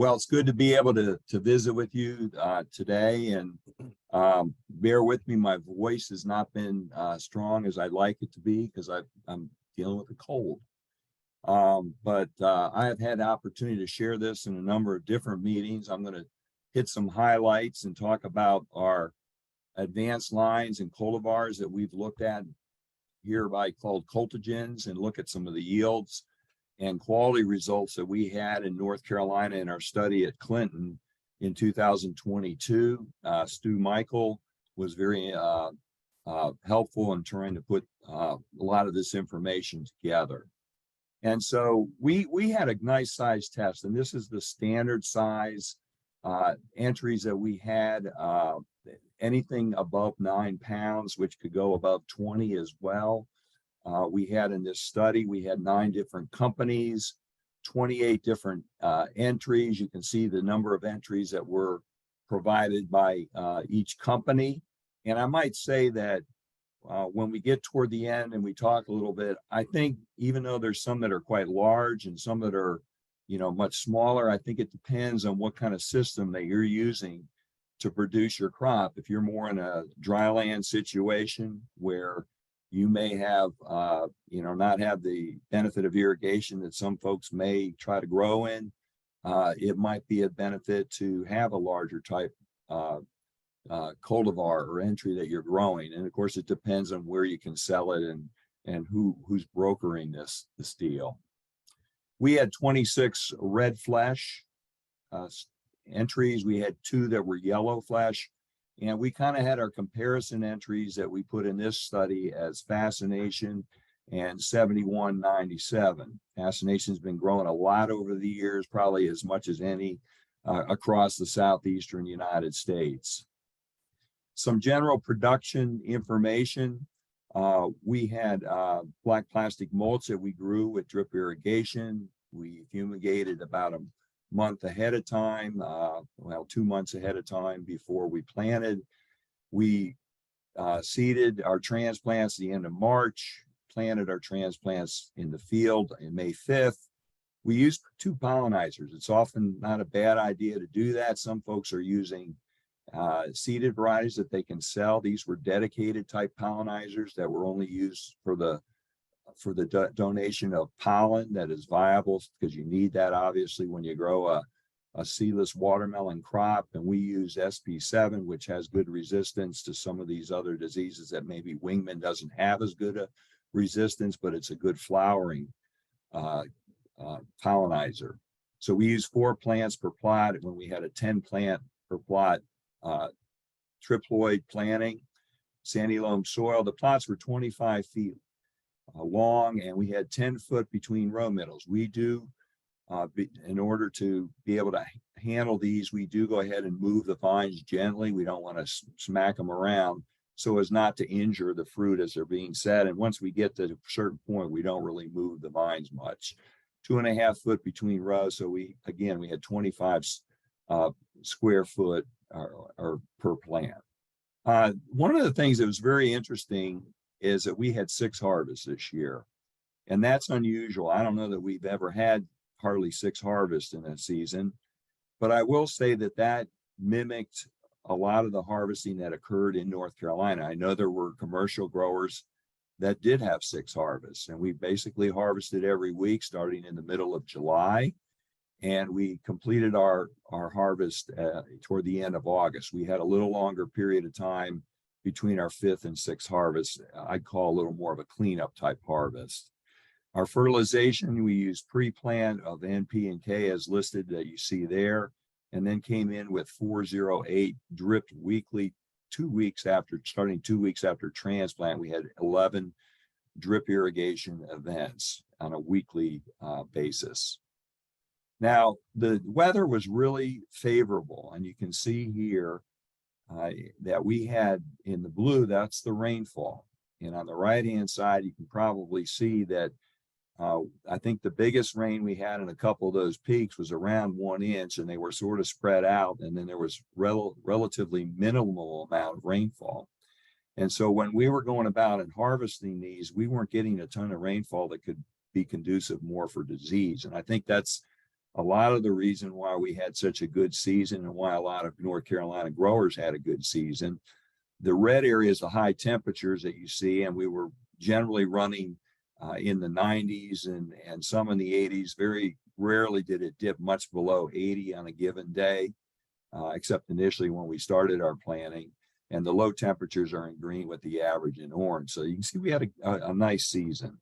Well, it's good to be able to visit with you today, and bear with me. My voice has not been strong as I'd like it to be because I'm dealing with a cold. But I have had the opportunity to share this in a number of different meetings. I'm going to hit some highlights and talk about our advanced lines and cultivars that we've looked at hereby called cultigens, and look at some of the yields and quality results that we had in North Carolina in our study at Clinton in 2022. Stu Michael was very helpful in trying to put a lot of this information together. And so we had a nice size test, and this is the standard size entries that we had, anything above 9 pounds, which could go above 20 as well. We had in this study, we had 9 different companies, 28 different entries. You can see the number of entries that were provided by each company. And I might say that when we get toward the end and we talk a little bit, I think even though there's some that are quite large and some that are, much smaller, I think it depends on what kind of system that you're using to produce your crop. If you're more in a dry land situation where you may have, not have the benefit of irrigation that some folks may try to grow in, it might be a benefit to have a larger type cultivar or entry that you're growing. And of course, it depends on where you can sell it and who's brokering this deal. We had 26 red flesh entries. We had 2 that were yellow flesh. And we kind of had our comparison entries that we put in this study as Fascination and 7197. Fascination's been growing a lot over the years, probably as much as any across the southeastern United States. Some general production information. We had black plastic mulch that we grew with drip irrigation. We fumigated about a month ahead of time, 2 months ahead of time before we planted. We seeded our transplants at the end of March, planted our transplants in the field in May 5th. We used 2 pollinizers. It's often not a bad idea to do that. Some folks are using seeded varieties that they can sell. These were dedicated type pollinizers that were only used for the donation of pollen that is viable, because you need that obviously when you grow a seedless watermelon crop. And we use SP7, which has good resistance to some of these other diseases that maybe Wingman doesn't have as good a resistance, but it's a good flowering pollinizer. So we use 4 plants per plot when we had a 10 plant per plot triploid planting, sandy loam soil. The plots were 25 feet long, and we had 10 foot between row middles. We do, in order to be able to handle these, we do go ahead and move the vines gently. We don't want to smack them around so as not to injure the fruit as they're being set. And once we get to a certain point, we don't really move the vines much. 2.5 foot between rows. So we had 25 square foot or per plant. One of the things that was very interesting is that we had 6 harvests this year, and that's unusual. I don't know that we've ever had hardly 6 harvests in a season, but I will say that mimicked a lot of the harvesting that occurred in North Carolina. I know there were commercial growers that did have 6 harvests, and we basically harvested every week starting in the middle of July, and we completed our harvest toward the end of August. We had a little longer period of time between our 5th and 6th harvest. I'd call a little more of a cleanup type harvest. Our fertilization, we used pre-plant of NP and K as listed that you see there, and then came in with 408 dripped weekly 2 weeks after, starting 2 weeks after transplant. We had 11 drip irrigation events on a weekly basis. Now, the weather was really favorable, and you can see here that we had in the blue, that's the rainfall. And on the right-hand side, you can probably see that I think the biggest rain we had in a couple of those peaks was around 1 inch, and they were sort of spread out. And then there was relatively minimal amount of rainfall. And so when we were going about and harvesting these, we weren't getting a ton of rainfall that could be conducive more for disease. And I think that's a lot of the reason why we had such a good season and why a lot of North Carolina growers had a good season. The red area is the high temperatures that you see, and we were generally running in the 90s and some in the 80s. Very rarely did it dip much below 80 on a given day, except initially when we started our planting. And the low temperatures are in green with the average in orange. So you can see we had a nice season.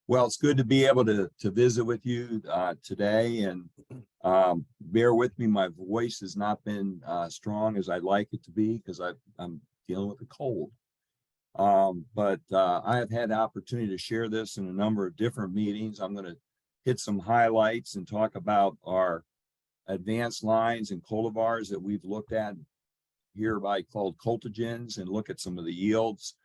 Well, it's good to be able to visit with you today, and bear with me. My voice has not been strong as I'd like it to be because I'm dealing with a cold. But I have had the opportunity to share this in a number of different meetings. I'm going to hit some highlights and talk about our advanced lines and cultivars that we've looked at hereby called cultigens, and look at some of the yields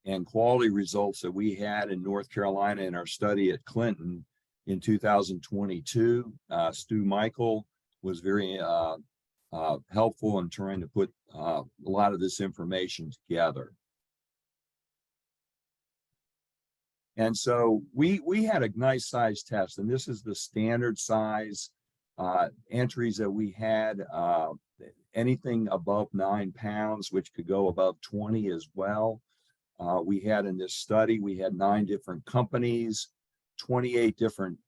and quality results that we had in North Carolina in our study at Clinton in 2022. Stu Michael was very helpful in trying to put a lot of this information together. And so we had a nice size test, and this is the standard size entries that we had, anything above 9 pounds, which could go above 20 as well. We had in this study, we had 9 different companies, 28 different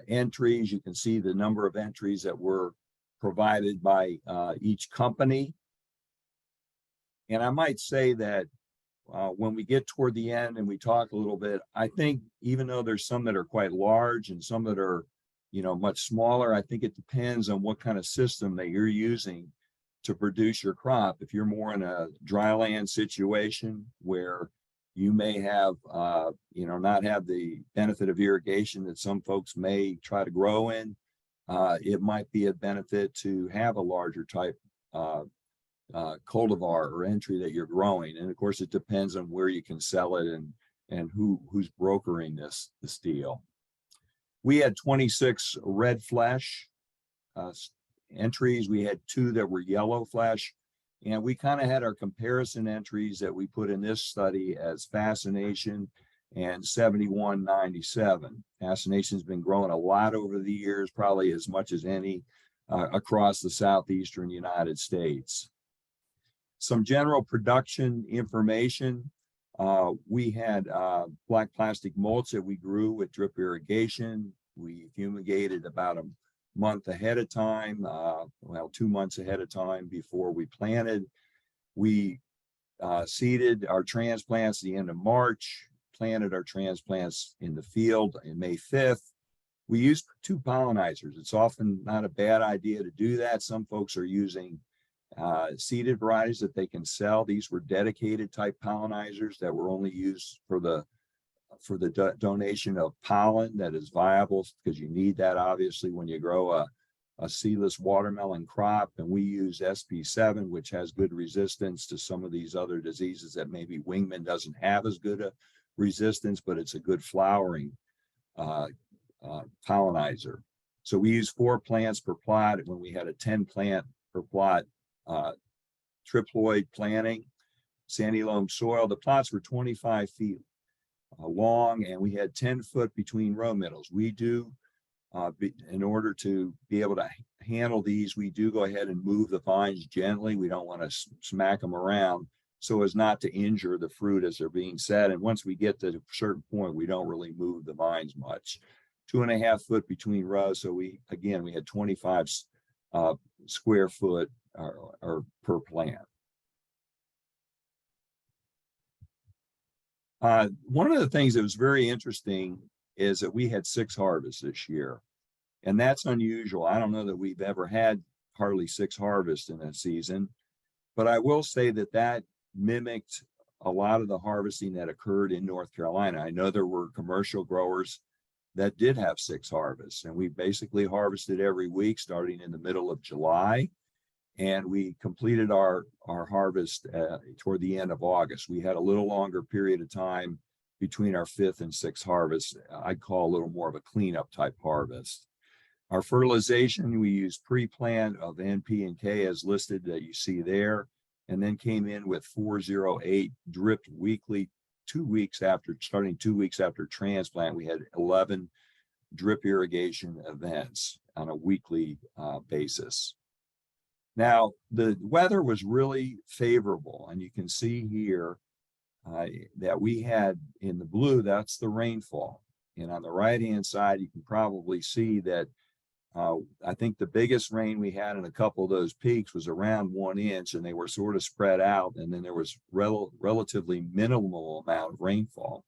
entries. You can see the number of entries that were provided by each company. And I might say that when we get toward the end and we talk a little bit, I think even though there's some that are quite large and some that are, much smaller, I think it depends on what kind of system that you're using to produce your crop. If you're more in a dry land situation where you may have, not have the benefit of irrigation that some folks may try to grow in, it might be a benefit to have a larger type cultivar or entry that you're growing. And of course, it depends on where you can sell it and who's brokering this deal. We had 26 red flesh entries. We had 2 that were yellow flesh, and we kind of had our comparison entries that we put in this study as Fascination and 7197. Fascination's been growing a lot over the years, probably as much as any across the southeastern United States. Some general production information. We had black plastic mulch that we grew with drip irrigation. We fumigated about a month ahead of time, 2 months ahead of time before we planted. We seeded our transplants at the end of March, planted our transplants in the field in May 5th. We used 2 pollinizers. It's often not a bad idea to do that. Some folks are using seeded varieties that they can sell. These were dedicated type pollinizers that were only used for the donation of pollen that is viable, because you need that obviously when you grow a seedless watermelon crop. And we use SP7, which has good resistance to some of these other diseases that maybe Wingman doesn't have as good a resistance, but it's a good flowering pollinizer. So we use 4 plants per plot when we had a 10 plant per plot triploid planting, sandy loam soil. The plots were 25 feet long, and we had 10 foot between row middles. We do, in order to be able to handle these, we do go ahead and move the vines gently. We don't want to smack them around so as not to injure the fruit as they're being set. And once we get to a certain point, we don't really move the vines much. 2.5 foot between rows. So we had 25 square foot or per plant. One of the things that was very interesting is that we had 6 harvests this year, and that's unusual. I don't know that we've ever had hardly 6 harvests in a season, but I will say that mimicked a lot of the harvesting that occurred in North Carolina. I know there were commercial growers that did have 6 harvests, and we basically harvested every week starting in the middle of July. And we completed our harvest toward the end of August. We had a little longer period of time between our 5th and 6th harvest. I'd call a little more of a cleanup type harvest. Our fertilization, we used pre-plant of NP and K as listed that you see there, and then came in with 408 dripped weekly 2 weeks after transplant. We had 11 drip irrigation events on a weekly basis. Now, the weather was really favorable, and you can see here that we had in the blue, that's the rainfall. And on the right-hand side, you can probably see that I think the biggest rain we had in a couple of those peaks was around 1 inch, and they were sort of spread out, and then there was relatively minimal amount of rainfall.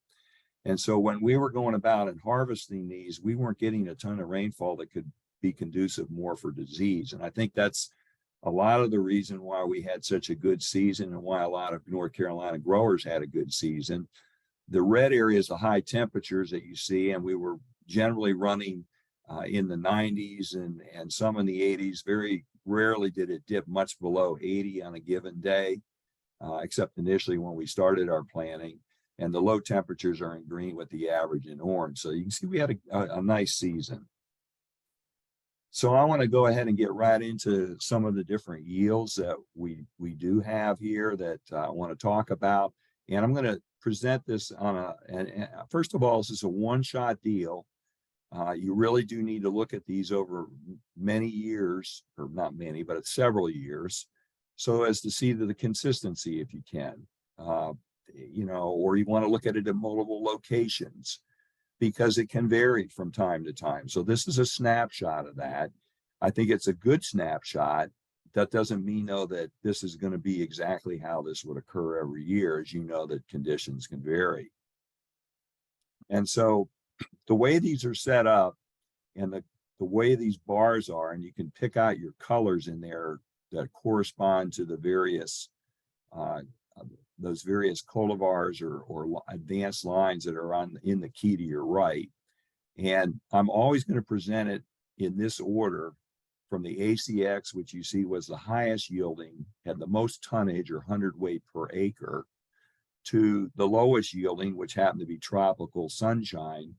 And so when we were going about and harvesting these, we weren't getting a ton of rainfall that could be conducive more for disease. And I think that's a lot of the reason why we had such a good season and why a lot of North Carolina growers had a good season. The red area is the high temperatures that you see, and we were generally running in the 90s and some in the 80s. Very rarely did it dip much below 80 on a given day, except initially when we started our planting. And the low temperatures are in green with the average in orange. So you can see we had a nice season. So I want to go ahead and get right into some of the different yields that we do have here that I want to talk about. And I'm going to present this on and first of all, this is a one-shot deal. You really do need to look at these over many years, or not many, but it's several years, so as to see the consistency if you can. Or you want to look at it in multiple locations because it can vary from time to time. So this is a snapshot of that. I think it's a good snapshot. That doesn't mean, though, that this is going to be exactly how this would occur every year, as you know that conditions can vary. And so the way these are set up and the way these bars are, and you can pick out your colors in there that correspond to the various those various cultivars or advanced lines that are in the key to your right. And I'm always going to present it in this order, from the ACX, which you see was the highest yielding, had the most tonnage or 100 weight per acre, to the lowest yielding, which happened to be Tropical Sunshine.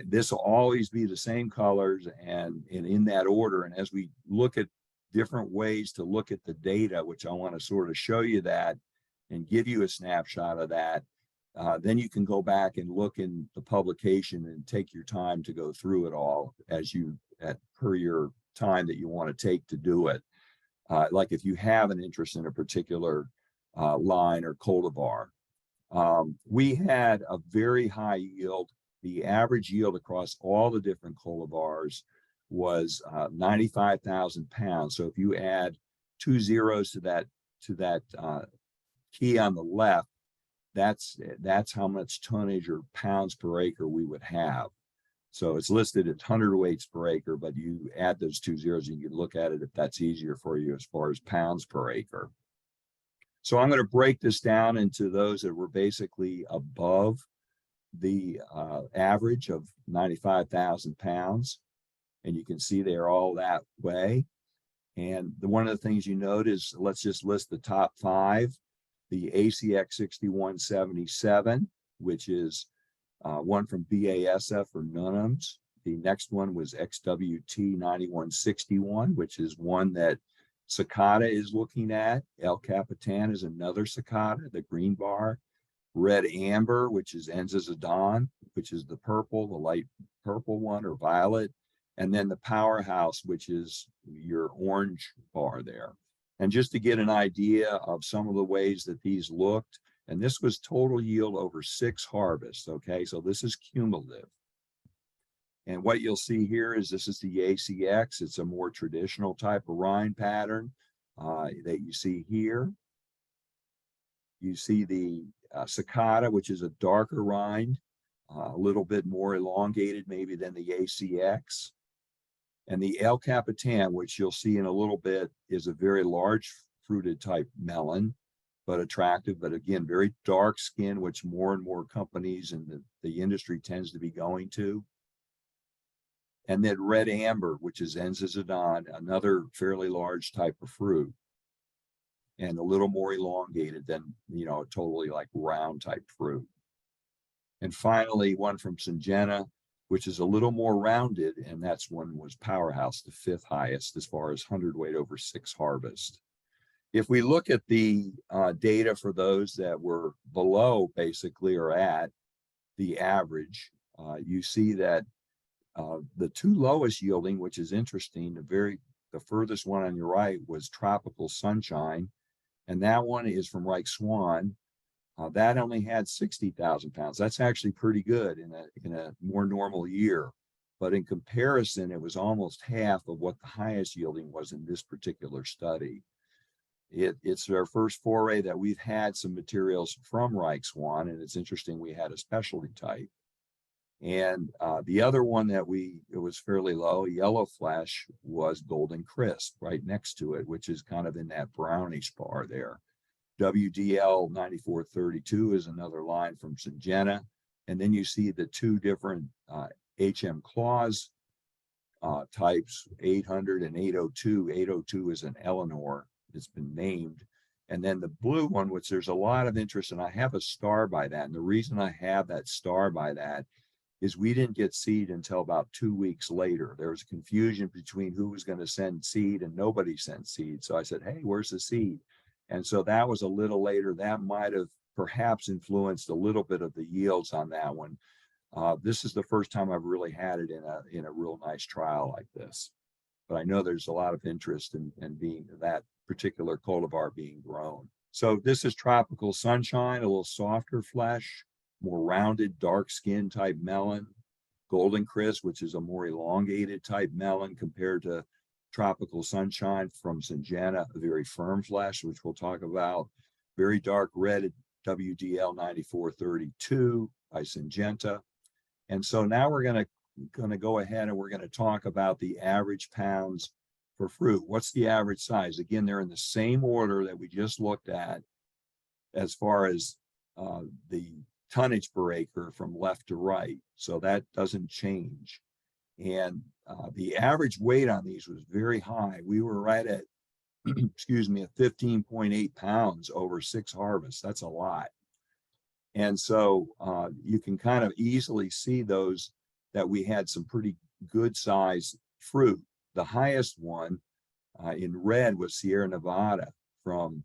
This will always be the same colors and in that order. And as we look at different ways to look at the data, which I want to sort of show you that and give you a snapshot of that, then you can go back and look in the publication and take your time to go through it all per your time that you want to take to do it. Like if you have an interest in a particular line or cultivar. We had a very high yield. The average yield across all the different cultivars was 95,000 pounds. So if you add 2 zeros to that key on the left, that's how much tonnage or pounds per acre we would have. So it's listed at 100 weights per acre, but you add those 2 zeros, you can look at it if that's easier for you as far as pounds per acre. So I'm going to break this down into those that were basically above the average of 95,000 pounds. And you can see they're all that way. And one of the things you note is, let's just list the top 5. The ACX 6177, which is one from BASF or Nunhams. The next one was XWT 9161, which is one that Cicada is looking at. El Capitan is another Cicada, the green bar. Red Amber, which is Enzazadon, which is the purple, the light purple one, or violet. And then the Powerhouse, which is your orange bar there. And just to get an idea of some of the ways that these looked, and this was total yield over 6 harvests, okay? So this is cumulative. And what you'll see here is this is the ACX. It's a more traditional type of rind pattern that you see here. You see the Cicada, which is a darker rind, a little bit more elongated maybe than the ACX. And the El Capitan, which you'll see in a little bit, is a very large fruited type melon, but attractive, but again, very dark skin, which more and more companies and the industry tends to be going to. And then Red Amber, which is Enzazadon, another fairly large type of fruit, and a little more elongated than, totally like round type fruit. And finally, one from Syngenta, which is a little more rounded, and that's one was Powerhouse, the 5th highest as far as 100 weight over 6 harvest. If we look at the data for those that were below basically or at the average, you see that The two lowest yielding, which is interesting, the furthest one on your right was Tropical Sunshine, and that one is from Reich Swan. That only had 60,000 pounds. That's actually pretty good in a more normal year. But in comparison, it was almost half of what the highest yielding was in this particular study. It's our first foray that we've had some materials from Reich Swan, and it's interesting we had a specialty type. And the other one that it was fairly low, Yellow Flesh, was Golden Crisp right next to it, which is kind of in that brownish bar there. WDL 9432 is another line from Syngenta. And then you see the two different HM Claus types, 800 and 802. 802 is an Eleanor. It's been named. And then the blue one, which there's a lot of interest in, I have a star by that. And the reason I have that star by that is we didn't get seed until about 2 weeks later. There was confusion between who was going to send seed, and nobody sent seed. So I said, hey, where's the seed? And so that was a little later. That might have perhaps influenced a little bit of the yields on that one. This is the first time I've really had it in a real nice trial like this. But I know there's a lot of interest in being that particular cultivar being grown. So this is Tropical Sunshine, a little softer flesh, more rounded, dark skin type melon. Golden Crisp, which is a more elongated type melon compared to Tropical Sunshine from Syngenta, a very firm flesh, which we'll talk about. Very dark red WDL 9432 by Syngenta. And so now we're going to go ahead and we're going to talk about the average pounds for fruit. What's the average size? Again, they're in the same order that we just looked at as far as the tonnage per acre from left to right. So that doesn't change. And the average weight on these was very high. We were right at, excuse me, at 15.8 pounds over 6 harvests. That's a lot. And so you can kind of easily see those that we had some pretty good size fruit. The highest one in red was Sierra Nevada from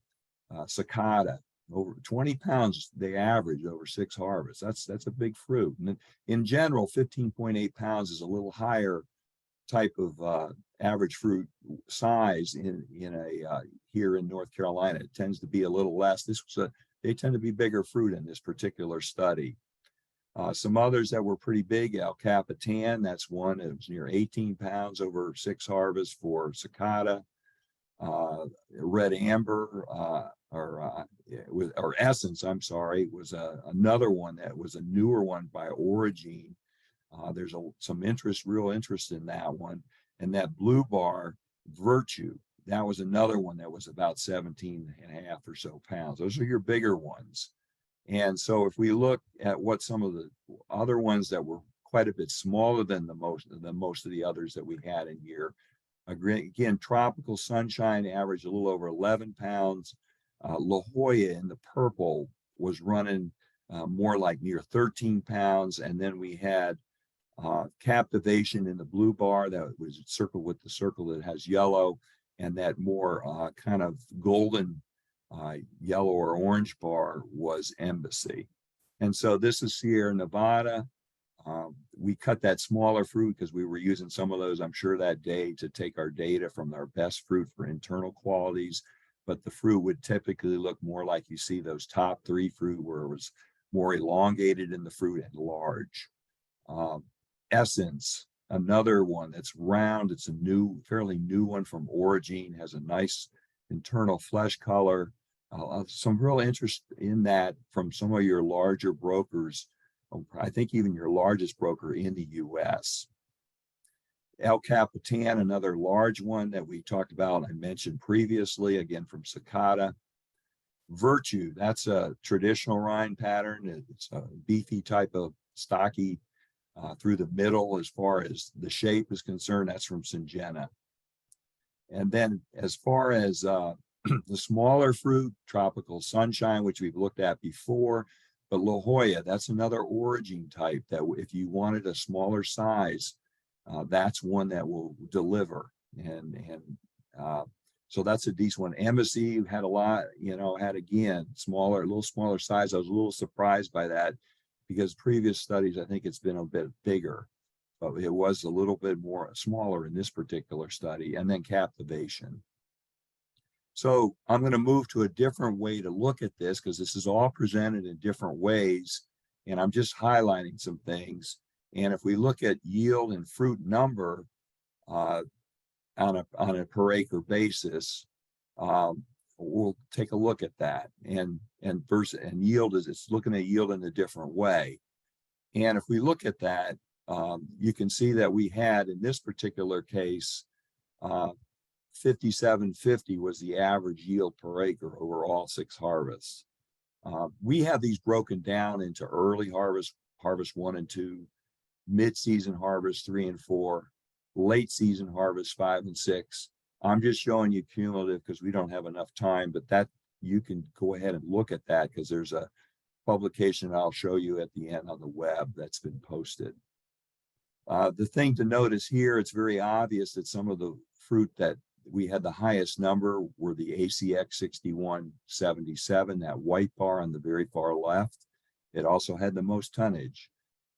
Cicada. Over 20 pounds, they average over 6 harvests. That's a big fruit. And in general, 15.8 pounds is a little higher type of average fruit size in a here in North Carolina. It tends to be a little less. They tend to be bigger fruit in this particular study. Some others that were pretty big, El Capitan, that's one. It was near 18 pounds over 6 harvests for Cicada. Red Amber, or Essence, I'm sorry, was another one that was a newer one by Origin. There's some real interest in that one. And that blue bar, Virtue, that was another one that was about 17 and a half or so pounds. Those are your bigger ones. And so if we look at what some of the other ones that were quite a bit smaller than most of the others that we had in here, again, Tropical Sunshine averaged a little over 11 pounds. La Jolla in the purple was running more like near 13 pounds. And then we had Captivation in the blue bar that was circled with the circle that has yellow, and that more kind of golden yellow or orange bar was Embassy. And so this is Sierra Nevada. We cut that smaller fruit because we were using some of those, I'm sure, that day to take our data from our best fruit for internal qualities. But the fruit would typically look more like you see those top 3 fruit, where it was more elongated in the fruit and large. Essence, another one that's round. It's a fairly new one from Origin, has a nice internal flesh color. Some real interest in that from some of your larger brokers. I think even your largest broker in the US. El Capitan, another large one that we talked about, I mentioned previously, again from Cicada. Virtue, that's a traditional rind pattern. It's a beefy type of stocky through the middle as far as the shape is concerned. That's from Syngenta. And then as far as the smaller fruit, Tropical Sunshine, which we've looked at before, but La Jolla, that's another Origin type that if you wanted a smaller size, that's one that will deliver. And so that's a decent one. Embassy had a lot, had again, a little smaller size. I was a little surprised by that because previous studies, I think it's been a bit bigger. but it was a little bit more smaller in this particular study, and then captivation. So I'm going to move to a different way to look at this because this is all presented in different ways, and I'm just highlighting some things. And if we look at yield and fruit number on a per acre basis, we'll take a look at that. And yield is, it's looking at yield in a different way. And if we look at that, you can see that we had in this particular case 5750 was the average yield per acre over all 6 harvests. We have these broken down into early harvest, harvest 1 and 2, mid-season harvest 3 and 4, late season harvest 5 and 6. I'm just showing you cumulative because we don't have enough time, but that you can go ahead and look at that because there's a publication I'll show you at the end on the web that's been posted. The thing to notice here, it's very obvious that some of the fruit that we had the highest number were the ACX 6177, that white bar on the very far left. It also had the most tonnage.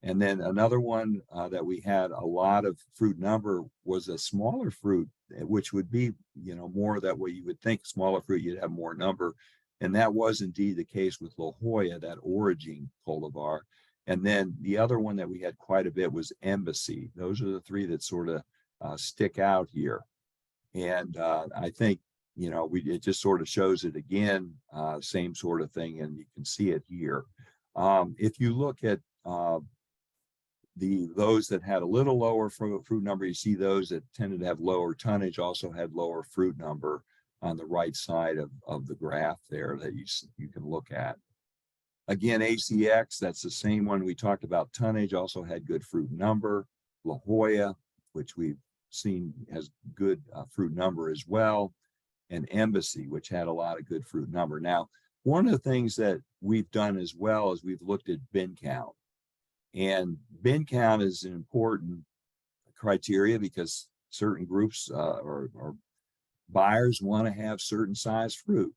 And then another one that we had a lot of fruit number was a smaller fruit, which would be, more that way you would think smaller fruit, you'd have more number. And that was indeed the case with La Jolla, that Origin cultivar. And then the other one that we had quite a bit was Embassy. Those are the 3 that sort of stick out here. And I think, it just sort of shows it again, same sort of thing, and you can see it here. If you look at those that had a little lower fruit number, you see those that tended to have lower tonnage also had lower fruit number on the right side of the graph there that you can look at. Again, ACX, that's the same one we talked about. Tonnage also had good fruit number. La Jolla, which we've seen has good fruit number as well, and Embassy, which had a lot of good fruit number. Now, one of the things that we've done as well is we've looked at bin count, and bin count is an important criteria because certain groups or buyers want to have certain size fruit.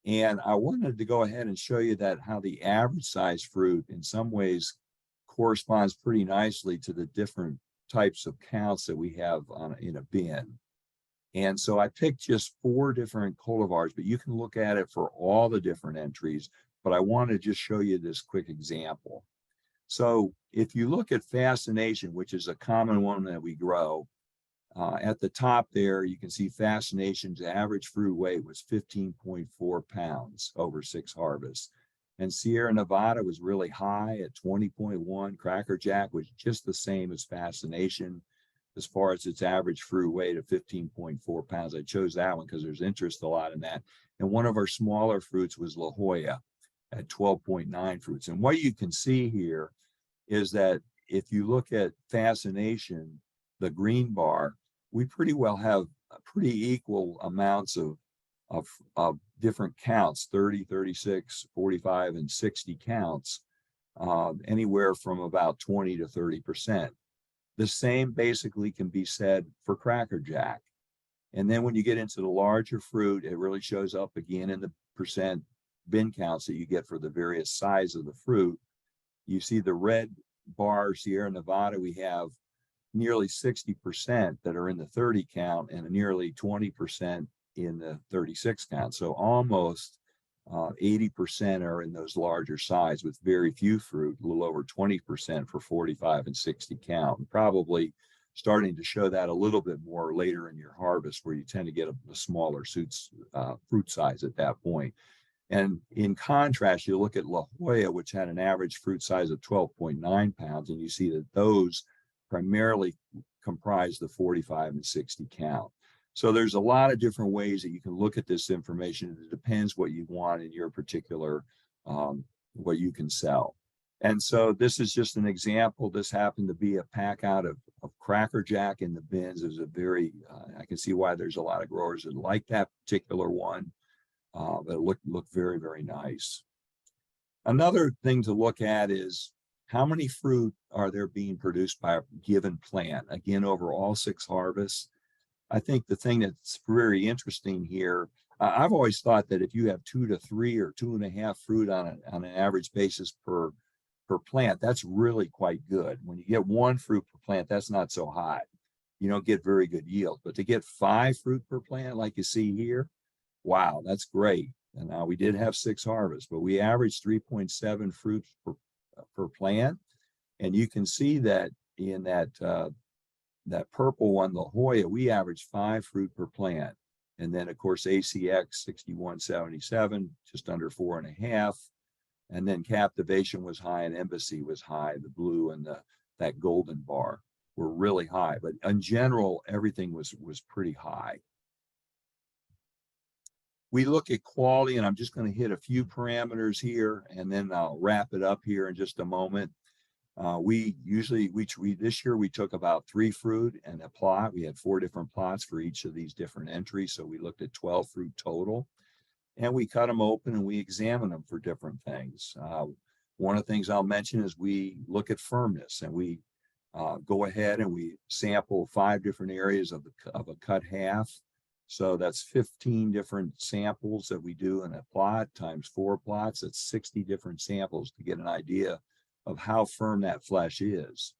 And I wanted to go ahead and show you that how the average size fruit in some ways corresponds pretty nicely to the different types of counts that we have in a bin. And so I picked just 4 different cultivars, but you can look at it for all the different entries, but I want to just show you this quick example. So if you look at Fascination, which is a common one that we grow, at the top there, you can see Fascination's average fruit weight was 15.4 pounds over 6 harvests. And Sierra Nevada was really high at 20.1. Cracker Jack was just the same as Fascination as far as its average fruit weight of 15.4 pounds. I chose that one because there's interest a lot in that. And one of our smaller fruits was La Jolla at 12.9 fruits. And what you can see here is that if you look at Fascination, the green bar, we pretty well have pretty equal amounts of different counts, 30, 36, 45, and 60 counts, anywhere from about 20 to 30%. The same basically can be said for Cracker Jack. And then when you get into the larger fruit, it really shows up again in the percent bin counts that you get for the various size of the fruit. You see the red bar, Sierra Nevada, we have nearly 60% that are in the 30 count and nearly 20% in the 36 count. So almost 80% are in those larger size with very few fruit, a little over 20% for 45 and 60 count. And probably starting to show that a little bit more later in your harvest where you tend to get a smaller fruit size at that point. And in contrast, you look at La Jolla, which had an average fruit size of 12.9 pounds, and you see that those primarily comprise the 45 and 60 count. So there's a lot of different ways that you can look at this information. It depends what you want in your particular, what you can sell. And so this is just an example. This happened to be a pack out of Cracker Jack in the bins. It was a very, I can see why there's a lot of growers that like that particular one. But it looked very, very nice. Another thing to look at is how many fruit are there being produced by a given plant, again, over all 6 harvests. I think the thing that's very interesting here, I've always thought that if you have 2 to 3 or 2.5 fruit on an average basis per per plant, that's really quite good. When you get 1 fruit per plant, that's not so hot. You don't get very good yield, but to get 5 fruit per plant, like you see here, wow, that's great. And now we did have 6 harvests, but we averaged 3.7 fruits per plant. And you can see that in that purple one, La Jolla, we averaged 5 fruit per plant. And then of course, ACX 6177, just under 4.5. And then Captivation was high and Embassy was high. The blue and that golden bar were really high, but in general, everything was pretty high. We look at quality, and I'm just going to hit a few parameters here, and then I'll wrap it up here in just a moment. We this year we took about 3 fruit and a plot. We had 4 different plots for each of these different entries, so we looked at 12 fruit total, and we cut them open and we examined them for different things. One of the things I'll mention is we look at firmness, and we go ahead and we sample 5 different areas of a cut half. So that's 15 different samples that we do in a plot times 4 plots. That's 60 different samples to get an idea of how firm that flesh is.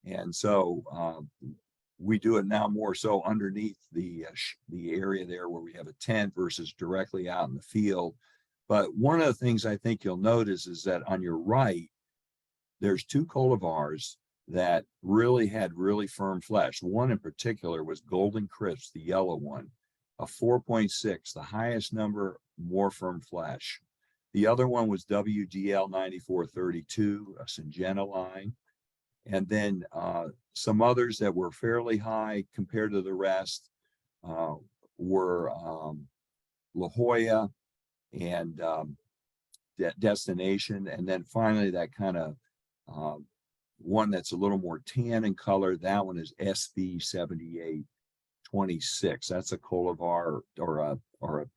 And so we do it now more so underneath the area there where we have a tent versus directly out in the field. But one of the things I think you'll notice is that on your right, there's 2 cultivars that really had really firm flesh. One in particular was Golden Crisp, the yellow one, a 4.6, the highest number, more firm flesh. The other one was WGL 9432, a Syngenta line. And then some others that were fairly high compared to the rest were La Jolla and Destination. And then finally, that kind of one that's a little more tan in color, that one is SB 7826. That's a cultivar or a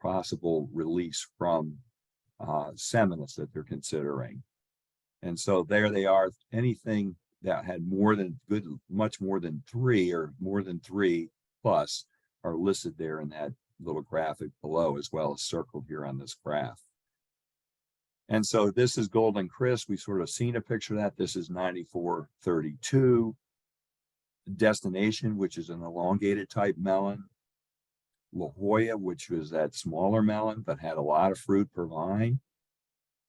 possible release from Seminis that they're considering. And so there they are. Anything that had much more than 3 or more than 3 plus are listed there in that little graphic below, as well as circled here on this graph. And so this is Golden Crisp. We've sort of seen a picture of that. This is 9432. Destination, which is an elongated type melon. La Jolla, which was that smaller melon, but had a lot of fruit per vine.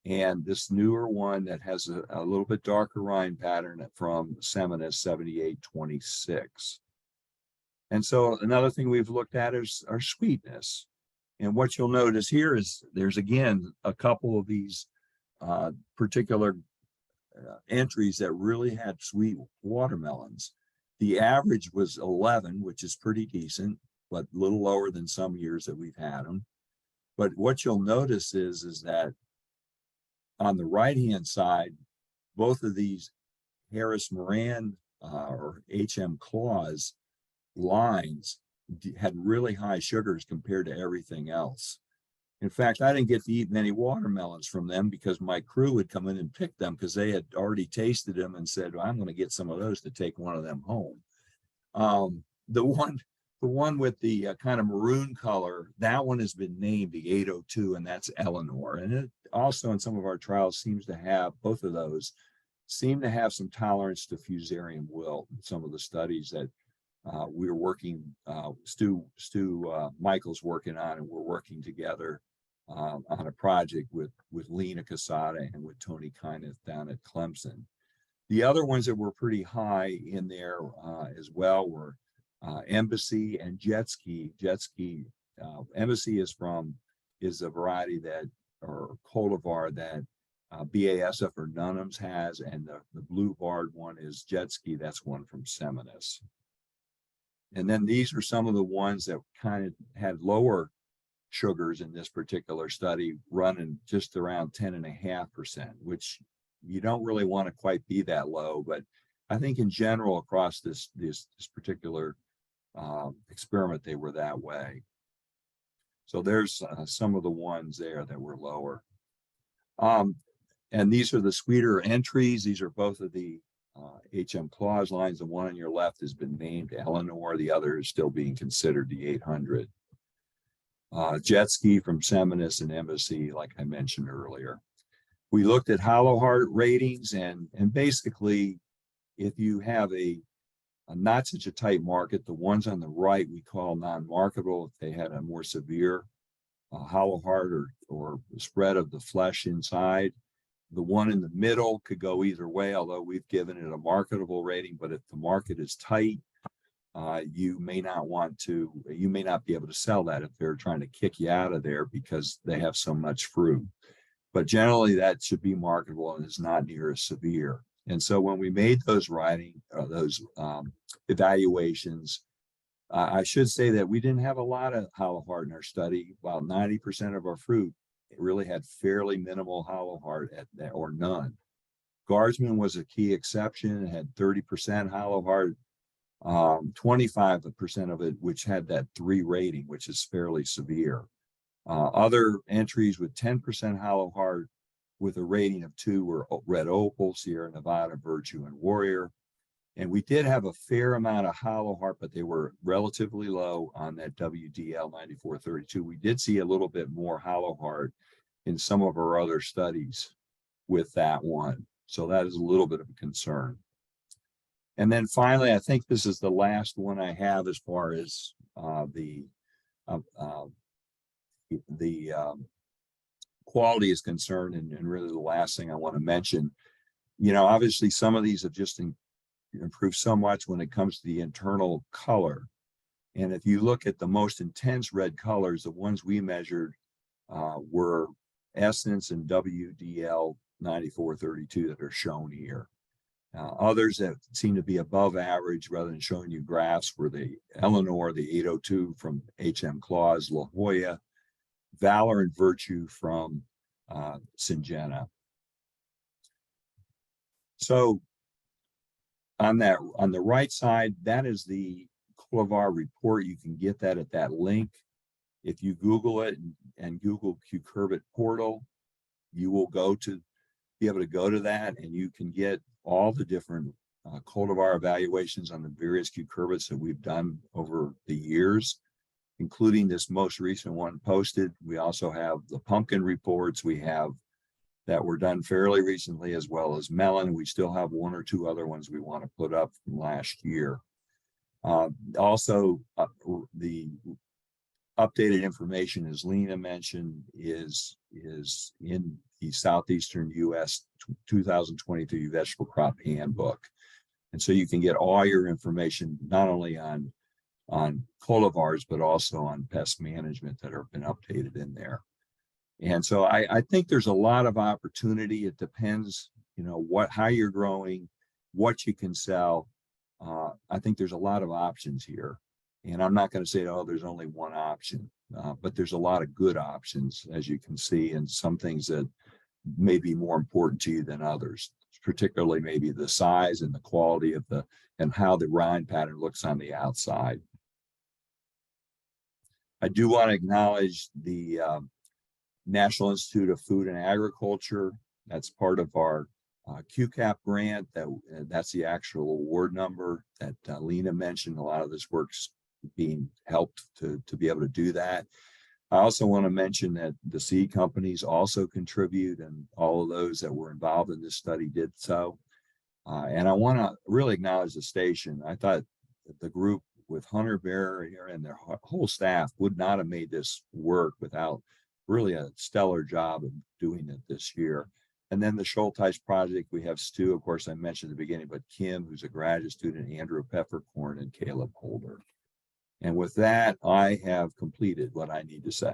And this newer one that has a little bit darker rind pattern from Seminis 7826. And so another thing we've looked at is our sweetness. And what you'll notice here is there's, again, a couple of these particular entries that really had sweet watermelons. The average was 11, which is pretty decent, but a little lower than some years that we've had them. But what you'll notice is that on the right-hand side, both of these Harris Moran or HM Claus lines had really high sugars compared to everything else. In fact, I didn't get to eat many watermelons from them because my crew would come in and pick them because they had already tasted them and said, well, I'm going to get some of those to take one of them home. The one with the kind of maroon color, that one has been named the 802, and that's Eleanor. And it also in some of our trials seems to have, both of those seem to have some tolerance to fusarium wilt. Some of the studies that we were working, Stu Michael's working on, and we're working together on a project with Lena Casada and with Tony Kyneth down at Clemson. The other ones that were pretty high in there as well were Embassy and Jet Ski. Embassy is a variety that, or cultivar that BASF or Dunham's has, and the blue barred one is Jet Ski. That's one from Seminis. And then these are some of the ones that kind of had lower sugars in this particular study, running just around 10.5%, which you don't really want to quite be that low. But I think in general across this particular experiment, they were that way. So there's some of the ones there that were lower. And these are the sweeter entries. These are both of the HM Claus lines. The one on your left has been named Eleanor. The other is still being considered the 800. Jet Ski from Seminis and Embassy, like I mentioned earlier. We looked at hollow heart ratings, and basically, if you have a not such a tight market, the ones on the right we call non-marketable if they had a more severe hollow heart or spread of the flesh inside. The one in the middle could go either way, although we've given it a marketable rating. But if the market is tight, you may not be able to sell that if they're trying to kick you out of there because they have so much fruit. But generally, that should be marketable and is not near as severe. And so when we made those evaluations, I should say that we didn't have a lot of hollow heart in our study. About 90% of our fruit really had fairly minimal hollow heart or none. Guardsman was a key exception. It had 30% hollow heart, 25% of it, which had that 3 rating, which is fairly severe. Other entries with 10% hollow heart with a rating of 2 were Red Opal, Sierra Nevada, Virtue, and Warrior. And we did have a fair amount of hollow heart, but they were relatively low on that WDL 9432. We did see a little bit more hollow heart in some of our other studies with that one. So that is a little bit of a concern. And then finally, I think this is the last one I have as far as the quality is concerned, and really the last thing I want to mention. Obviously some of these have just improved so much when it comes to the internal color. And if you look at the most intense red colors, the ones we measured were Essence and WDL 9432 that are shown here. Others that seem to be above average, rather than showing you graphs, were the Eleanor, the 802 from HM Claus, La Jolla, Valor and Virtue from Syngenta. So on the right side, that is the Cultivar report. You can get that at that link. If you Google it and Google cucurbit portal, you will be able to go to that, and you can get all the different cultivar evaluations on the various cucurbits that we've done over the years, including this most recent one posted. We also have the pumpkin reports we have that were done fairly recently, as well as melon. We still have 1 or 2 other ones we want to put up from last year. Also, the updated information, as Lena mentioned, is in the Southeastern U.S. 2023 Vegetable Crop Handbook. And so you can get all your information, not only on cultivars, but also on pest management that have been updated in there. And so I think there's a lot of opportunity. It depends, how you're growing, what you can sell. I think there's a lot of options here. And I'm not going to say, there's only one option, but there's a lot of good options, as you can see, and some things that may be more important to you than others, particularly maybe the size and the quality of and how the rind pattern looks on the outside. I do want to acknowledge the National Institute of Food and Agriculture. That's part of our QCAP grant. That's the actual award number that Lena mentioned. A lot of this work's being helped to be able to do that. I also want to mention that the seed companies also contribute, and all of those that were involved in this study did so. And I want to really acknowledge the station. I thought the group with Hunter Bear here and their whole staff would not have made this work without really a stellar job of doing it this year. And then the Schulteis project, we have Stu, of course, I mentioned at the beginning, but Kim, who's a graduate student, Andrew Peppercorn, and Caleb Holder. And with that, I have completed what I need to say.